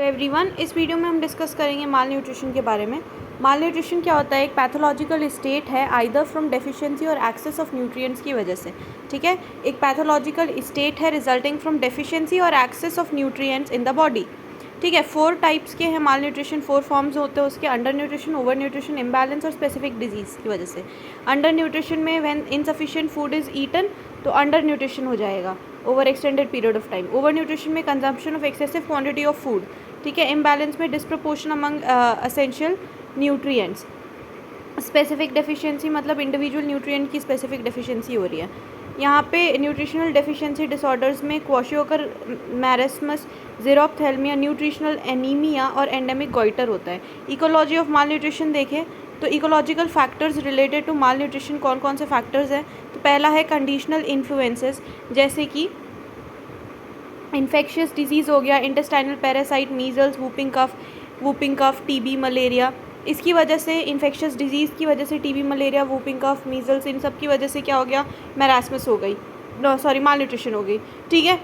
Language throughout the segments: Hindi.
एवरीवन, इस वीडियो में हम डिस्कस करेंगे माल न्यूट्रिशन के बारे में। माल न्यूट्रिशन क्या होता है? एक पैथोलॉजिकल स्टेट है आइदर फ्रॉम डेफिशिएंसी और एक्सेस ऑफ न्यूट्रिएंट्स की वजह से। ठीक है, एक पैथोलॉजिकल स्टेट है रिजल्टिंग फ्रॉम डेफिशिएंसी और excess of nutrients in the body. ठीक है, 4 टाइप्स के हैं माल न्यूट्रिशन, 4 फॉर्म्स होते हैं उसके, under nutrition, over nutrition, imbalance और स्पेसिफिक डिजीज़ की वजह से। अंडर न्यूट्रिशन में when insufficient food is eaten तो अंडर न्यूट्रिशन हो जाएगा over extended period of time. Over nutrition में consumption of excessive quantity of food. ठीक है, इम्बैलेंस में disproportion among essential nutrients. Specific deficiency मतलब इंडिविजुअल न्यूट्रिएंट की स्पेसिफिक डेफिशिएंसी हो रही है। यहाँ पे न्यूट्रिशनल डेफिशिएंसी डिसऑर्डर्स में क्वाशियोकर, मैरस्मस, ज़ेरोप्थेल्मिया, न्यूट्रिशनल एनीमिया और एंडेमिक गॉइटर होता है। इकोलॉजी ऑफ माल न्यूट्रिशन देखें तो ecological factors related to malnutrition कौन कौन से फैक्टर्स हैं? तो पहला है कंडीशनल इन्फ्लुएंसेस, जैसे कि इन्फेक्शियस डिजीज़ हो गया, intestinal parasite, measles, whooping cough, TB, malaria. इसकी वजह से इन्फेक्शियस डिजीज़ की वजह से TB, malaria, whooping cough, measles, इन सब की वजह से क्या हो गया? मैरास्मस हो गई, माल न्यूट्रिशन हो गई। ठीक है,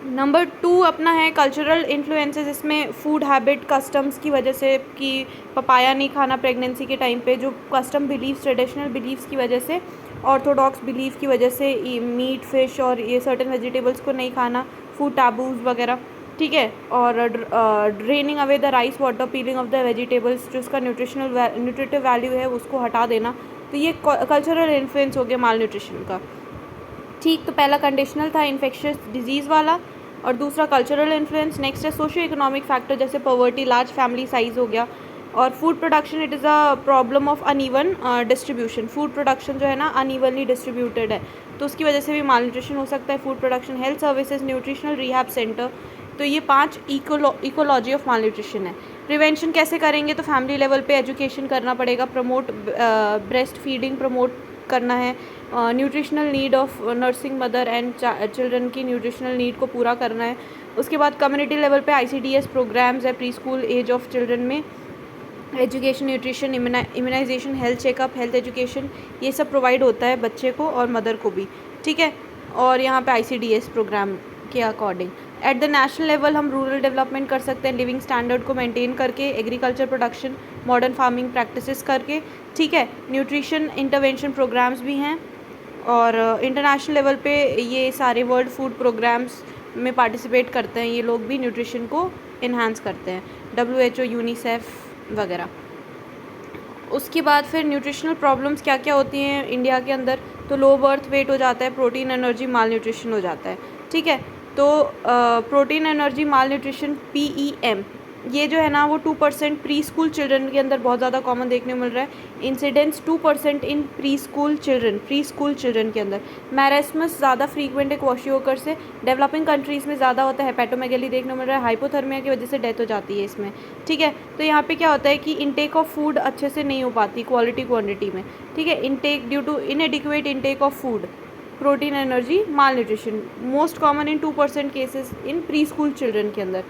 नंबर 2 अपना है कल्चरल इन्फ्लुएंसेस। इसमें फूड हैबिट, कस्टम्स की वजह से कि पपाया नहीं खाना प्रेगनेंसी के टाइम पे, जो कस्टम बिलीव्स, ट्रेडिशनल बिलीव्स की वजह से, ऑर्थोडॉक्स बिलीफ की वजह से मीट, फिश और ये सर्टेन वेजिटेबल्स को नहीं खाना, फूड टैबूज वगैरह। ठीक है, और draining away the rice water, piling of the vegetables, जो उसका न्यूट्रिटिव वैल्यू है उसको हटा देना। तो ये कल्चरल इन्फ्लुएंस हो गया माल न्यूट्रिशन का। ठीक, तो पहला कंडीशनल था इन्फेक्शियस डिजीज़ वाला और दूसरा कल्चरल इन्फ्लुएंस। नेक्स्ट है सोशियो इकोनॉमिक फैक्टर, जैसे पॉवर्टी, लार्ज फैमिली साइज़ हो गया, और food production, it is a problem of uneven distribution. Food production जो है ना अनइवनली डिस्ट्रीब्यूटेड है, तो उसकी वजह से भी माल न्यूट्रिशन हो सकता है। Food production, health services, nutritional rehab centre, तो ये 5 इकोलॉजी ऑफ माल न्यूट्रिशन है। प्रिवेंशन कैसे करेंगे? तो फैमिली लेवल पे एजुकेशन करना पड़ेगा, प्रमोट ब्रेस्ट फीडिंग प्रमोट करना है, nutritional need of nursing mother and children की न्यूट्रिशनल नीड को पूरा करना है। उसके बाद कम्युनिटी लेवल पे ICDS प्रोग्राम्स है, pre school age of children में education, nutrition, immunisation, health checkup, health education, ये सब प्रोवाइड होता है बच्चे को और मदर को भी। ठीक है, और यहाँ पे ICDS प्रोग्राम के according at the national level हम रूरल डेवलपमेंट कर सकते हैं, लिविंग स्टैंडर्ड को मेंटेन करके, agriculture production, modern farming practices करके। ठीक है, न्यूट्रिशन इंटरवेंशन प्रोग्राम्स भी हैं, और इंटरनेशनल लेवल पे ये सारे वर्ल्ड फूड प्रोग्राम्स में पार्टिसिपेट करते हैं ये लोग भी, न्यूट्रिशन को इन्हांस करते हैं, WHO, यूनिसेफ वगैरह। उसके बाद फिर न्यूट्रिशनल प्रॉब्लम्स क्या क्या होती हैं इंडिया के अंदर? तो लो बर्थ वेट हो जाता है, प्रोटीन एनर्जी माल न्यूट्रिशन हो जाता है। ठीक है, तो प्रोटीन एनर्जी माल न्यूट्रिशन PEM, ये जो है ना वो 2% प्री स्कूल चिल्ड्रन के अंदर बहुत ज़्यादा कॉमन देखने को मिल रहा है। इंसिडेंस 2% इन प्री स्कूल चिल्ड्रन के अंदर। मैरास्मस ज़्यादा फ्रीक्वेंट है क्वाशियोकर से, डेवलपिंग कंट्रीज़ में ज़्यादा होता है, हेपेटोमेगेली देखने को मिल रहा है, हाइपोथर्मिया की वजह से डेथ हो जाती है इसमें। ठीक है, तो यहाँ पे क्या होता है कि इनटेक ऑफ फूड अच्छे से नहीं हो पाती क्वालिटी क्वांटिटी में। ठीक है, intake due to inadequate intake of food, protein energy malnutrition, most common in 2% cases in preschool children के अंदर।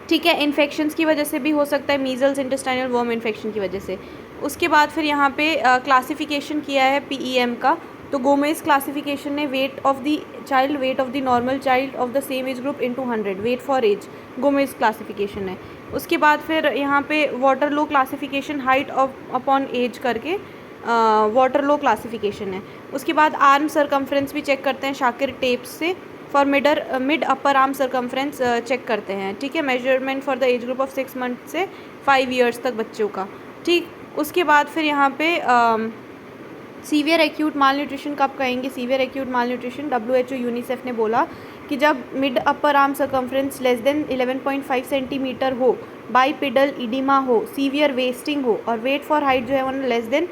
ठीक है, इन्फेक्शंस की वजह से भी हो सकता है, मीजल्स, इंटेस्टाइनल वर्म इन्फेक्शन की वजह से। उसके बाद फिर यहाँ पे क्लासिफिकेशन किया है PEM का, तो गोमेज क्लासिफिकेशन ने weight of the normal child of the same age group into 100, weight for age, Gomez classification है। उसके बाद फिर यहाँ पे Waterlow classification, height of upon age करके वाटरलो क्लासिफिकेशन है। उसके बाद आर्म सरकमफ्रेंस भी चेक करते हैं शाकिर टेप से, for mid upper arm circumference check करते हैं। ठीक है, measurement for the age group of 6 month से 5 ईयर्स तक बच्चों का। ठीक, उसके बाद फिर यहाँ पे सीवियर एक्यूट माल न्यूट्रिशन कब कहेंगे? Severe acute mall nutrition WHO, UNICEF ने बोला कि जब mid upper arm circumference less than 11.5 centimetre हो, बाईपिडल इडिमा हो, सीवियर वेस्टिंग हो, और वेट फॉर हाइट जो है वो लेस देन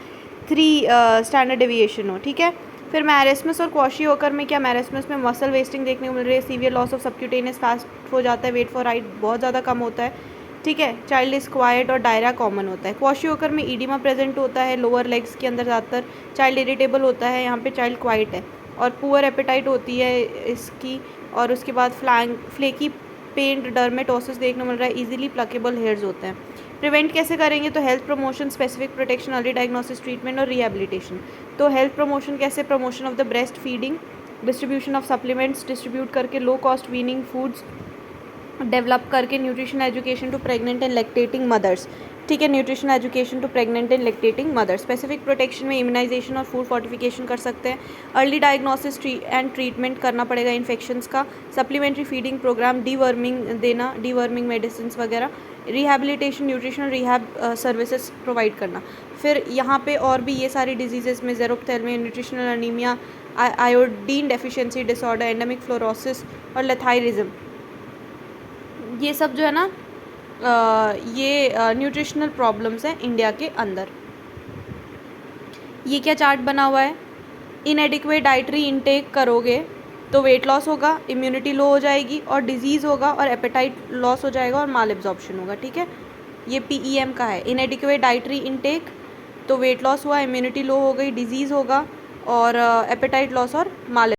3 स्टैंडर्ड डेविएशन हो। ठीक है, फिर मैरास्मस और क्वाशियोकर में क्या? मैरास्मस में मसल वेस्टिंग देखने को मिल रही है, severe loss of subcutaneous fat हो जाता है, वेट फॉर हाइट बहुत ज़्यादा कम होता है। ठीक है, चाइल्ड इज क्वाइट और डायरा कॉमन होता है। क्वाशियोकर में ईडिमा प्रेजेंट होता है लोअर लेग्स के अंदर ज़्यादातर, चाइल्ड इरिटेबल होता है, यहाँ पे चाइल्ड क्वाइट है, और पुअर एपेटाइट होती है इसकी। और उसके बाद फ्लेकी पेंट डर्मेटोसिस देखने को मिल रहा है, इजीली प्लकेबल हेयर्स होते हैं। प्रिवेंट कैसे करेंगे? तो health promotion, specific protection, early diagnosis, treatment और रिहेबिलिटेशन। तो हेल्थ प्रमोशन कैसे? Promotion of the breast feeding, distribution of supplements distribute करके, low cost weaning foods, develop करके nutrition education to pregnant and lactating mothers, ठीक है, nutrition education to pregnant and lactating mothers. Specific protection में इम्यूनाइजेशन और फूड फोर्टिफिकेशन कर सकते हैं। अर्ली डायग्नोसिस एंड ट्रीटमेंट करना पड़ेगा इन्फेक्शंस का। सप्लीमेंट्री फीडिंग प्रोग्राम, डीवर्मिंग देना, डीवर्मिंग मेडिसिन वगैरह। Rehabilitation, nutritional rehab services provide करना। फिर यहाँ पे और भी ये सारी डिजीज़ेस में xerophthalmia, nutritional anaemia, iodine deficiency disorder, endemic fluorosis और लेथाइरिज्म, ये सब जो है ना ये न्यूट्रिशनल प्रॉब्लम्स हैं इंडिया के अंदर। ये क्या चार्ट बना हुआ है, इनएडिक्वेट डाइटरी इनटेक करोगे तो वेट लॉस होगा, इम्यूनिटी लो हो जाएगी और डिजीज़ होगा और एपेटाइट लॉस हो जाएगा और माल एब्जॉर्प्शन होगा, ठीक है। ये PEM का है, इनएडिक्वेट डाइटरी इनटेक तो वेट लॉस हुआ, इम्यूनिटी लो हो गई, डिजीज़ होगा और एपेटाइट लॉस और माल